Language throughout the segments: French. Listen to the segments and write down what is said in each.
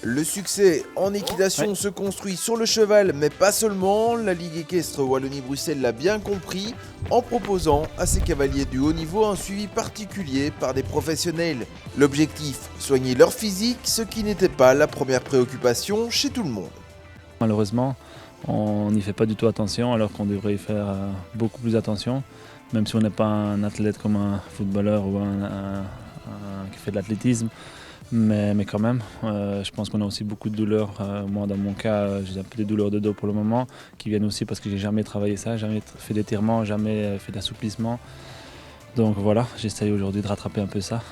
Le succès en équitation se construit sur le cheval, mais pas seulement. La Ligue équestre Wallonie-Bruxelles l'a bien compris en proposant à ses cavaliers du haut niveau un suivi particulier par des professionnels. L'objectif, soigner leur physique, ce qui n'était pas la première préoccupation chez tout le monde. Malheureusement, on n'y fait pas du tout attention alors qu'on devrait y faire beaucoup plus attention. Même si on n'est pas un athlète comme un footballeur ou un qui fait de l'athlétisme. Mais quand même, je pense qu'on a aussi beaucoup de douleurs. Moi, dans mon cas, j'ai un peu des douleurs de dos pour le moment, qui viennent aussi parce que j'ai jamais travaillé ça, jamais fait d'étirement, jamais fait d'assouplissement. Donc voilà, j'essaye aujourd'hui de rattraper un peu ça.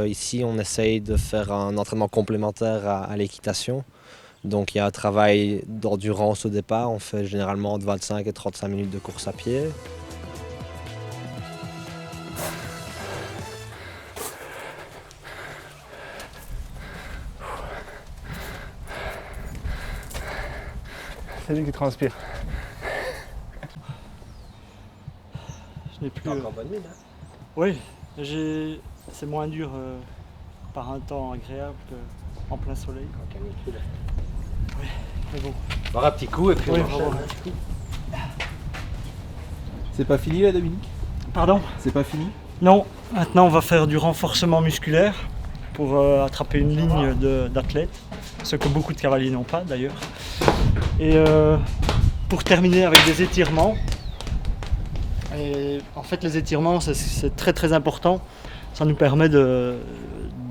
Ici, on essaye de faire un entraînement complémentaire à l'équitation. Donc il y a un travail d'endurance au départ. On fait généralement de 25 et 35 minutes de course à pied. C'est lui qui transpire. Je n'ai plus. Encore bonne mine, hein? Oui, c'est moins dur par un temps agréable qu'en plein soleil. En canicule. Oui, mais bon. Voir un petit coup et puis Oui, on enchaîne. vraiment. C'est pas fini là, Dominique? Pardon? C'est pas fini? Non, maintenant on va faire du renforcement musculaire pour attraper une ligne d'athlètes, ce que beaucoup de cavaliers n'ont pas d'ailleurs. Et pour terminer avec des étirements. Et en fait les étirements c'est très très important. Ça nous permet de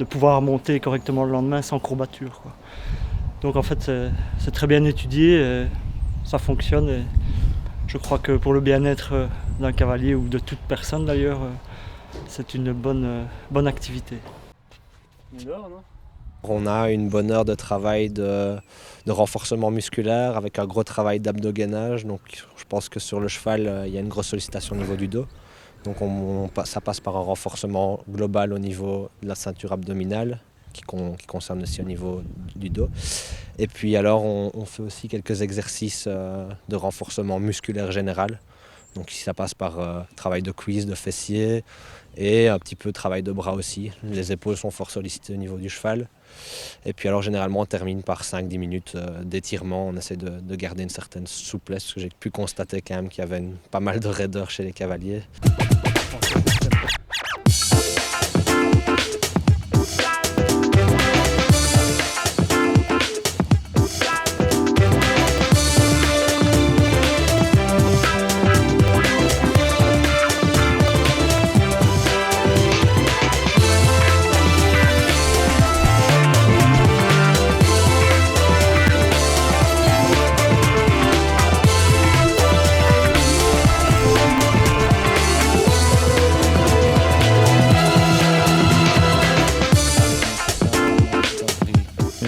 pouvoir monter correctement le lendemain sans courbature, quoi. Donc en fait c'est très bien étudié, et ça fonctionne et je crois que pour le bien-être d'un cavalier ou de toute personne d'ailleurs, c'est une bonne activité. Il dort, non? On a une bonne heure de travail de renforcement musculaire avec un gros travail d'abdogainage. Donc je pense que sur le cheval, il y a une grosse sollicitation au niveau du dos. Donc ça passe par un renforcement global au niveau de la ceinture abdominale qui concerne aussi au niveau du dos. Et puis alors on fait aussi quelques exercices de renforcement musculaire général. Donc ici ça passe par travail de cuisse, de fessier et un petit peu de travail de bras aussi. Les épaules sont fort sollicitées au niveau du cheval. Et puis alors généralement on termine par 5-10 minutes d'étirement. On essaie de garder une certaine souplesse parce que j'ai pu constater quand même qu'il y avait pas mal de raideur chez les cavaliers.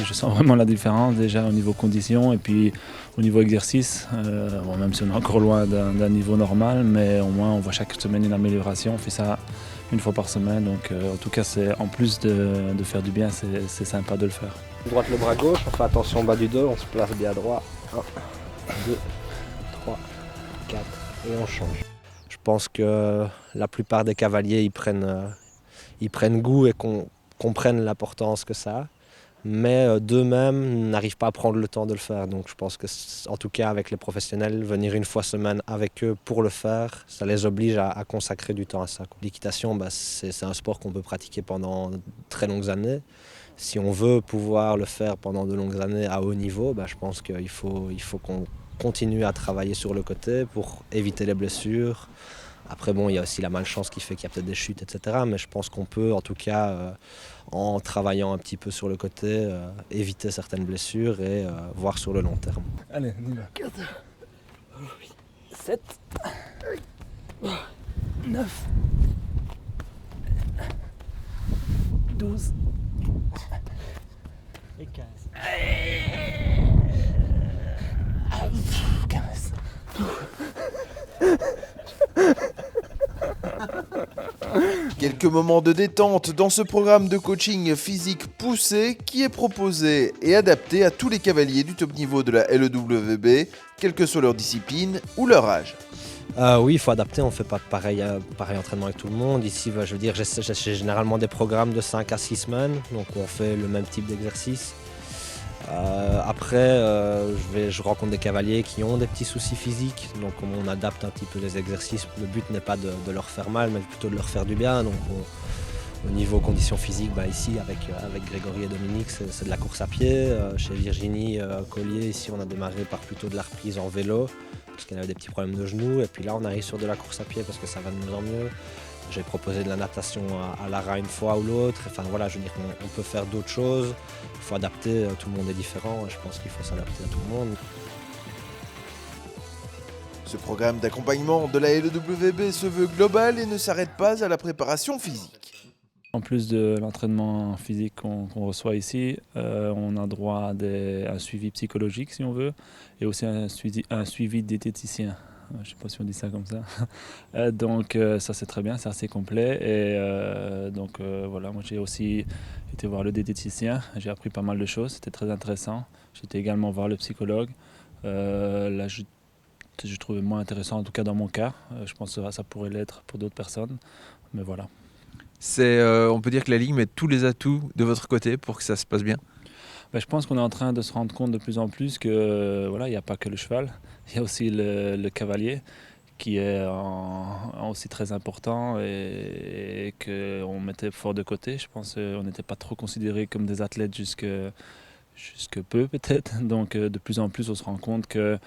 Je sens vraiment la différence déjà au niveau conditions et puis au niveau exercice, même si on est encore loin d'un niveau normal, mais au moins on voit chaque semaine une amélioration. On fait ça une fois par semaine, donc en tout cas en plus de faire du bien, c'est sympa de le faire. Droite le bras gauche, on fait attention au bas du dos, on se place bien droit. 1, 2, 3, 4 et on change. Je pense que la plupart des cavaliers ils prennent goût et comprennent l'importance que ça a. Mais d'eux-mêmes n'arrivent pas à prendre le temps de le faire. Donc je pense que, en tout cas avec les professionnels, venir une fois semaine avec eux pour le faire, ça les oblige à consacrer du temps à ça. L'équitation, c'est un sport qu'on peut pratiquer pendant de très longues années. Si on veut pouvoir le faire pendant de longues années à haut niveau, je pense qu'il faut qu'on continue à travailler sur le côté pour éviter les blessures. Après bon, il y a aussi la malchance qui fait qu'il y a peut-être des chutes, etc. Mais je pense qu'on peut, en tout cas, en travaillant un petit peu sur le côté, éviter certaines blessures et voir sur le long terme. Allez, on y va. 4, 7, 9, 12 et 15. 15. Quelques moments de détente dans ce programme de coaching physique poussé qui est proposé et adapté à tous les cavaliers du top niveau de la LEWB, quelle que soit leur discipline ou leur âge. Oui, il faut adapter, on ne fait pas pareil entraînement avec tout le monde. Ici, je veux dire, j'ai généralement des programmes de 5 à 6 semaines, donc on fait le même type d'exercice. Après, je rencontre des cavaliers qui ont des petits soucis physiques, donc on adapte un petit peu les exercices. Le but n'est pas de leur faire mal, mais plutôt de leur faire du bien. Donc au niveau conditions physiques, ici avec Grégory et Dominique, c'est de la course à pied. Chez Virginie Collier, ici on a démarré par plutôt de la reprise en vélo, parce qu'elle avait des petits problèmes de genoux. Et puis là on arrive sur de la course à pied parce que ça va de mieux en mieux. J'ai proposé de la natation à Lara une fois ou l'autre. Enfin voilà, je veux dire qu'on peut faire d'autres choses. Il faut adapter, tout le monde est différent. Je pense qu'il faut s'adapter à tout le monde. Ce programme d'accompagnement de la LEWB se veut global et ne s'arrête pas à la préparation physique. En plus de l'entraînement physique qu'on reçoit ici, on a droit à un suivi psychologique si on veut, et aussi un suivi diététicien. Je ne sais pas si on dit ça comme ça. Donc ça c'est très bien, c'est assez complet. Et voilà, moi j'ai aussi été voir le diététicien, j'ai appris pas mal de choses, c'était très intéressant. J'étais également voir le psychologue. Là je trouvais moins intéressant, en tout cas dans mon cas. Je pense que ça pourrait l'être pour d'autres personnes, mais voilà. On peut dire que la Ligue met tous les atouts de votre côté pour que ça se passe bien. Je pense qu'on est en train de se rendre compte de plus en plus que voilà, il n'y a pas que le cheval, il y a aussi le cavalier qui est aussi très important et qu'on mettait fort de côté. Je pense qu'on n'était pas trop considérés comme des athlètes jusque peu peut-être. Donc de plus en plus on se rend compte que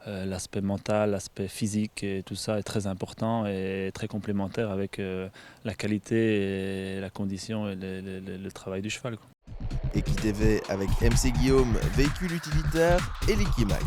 l'aspect mental, l'aspect physique et tout ça est très important et très complémentaire avec la qualité et la condition et le travail du cheval, quoi. Équité V avec MC Guillaume, véhicule utilitaire et Liquimail.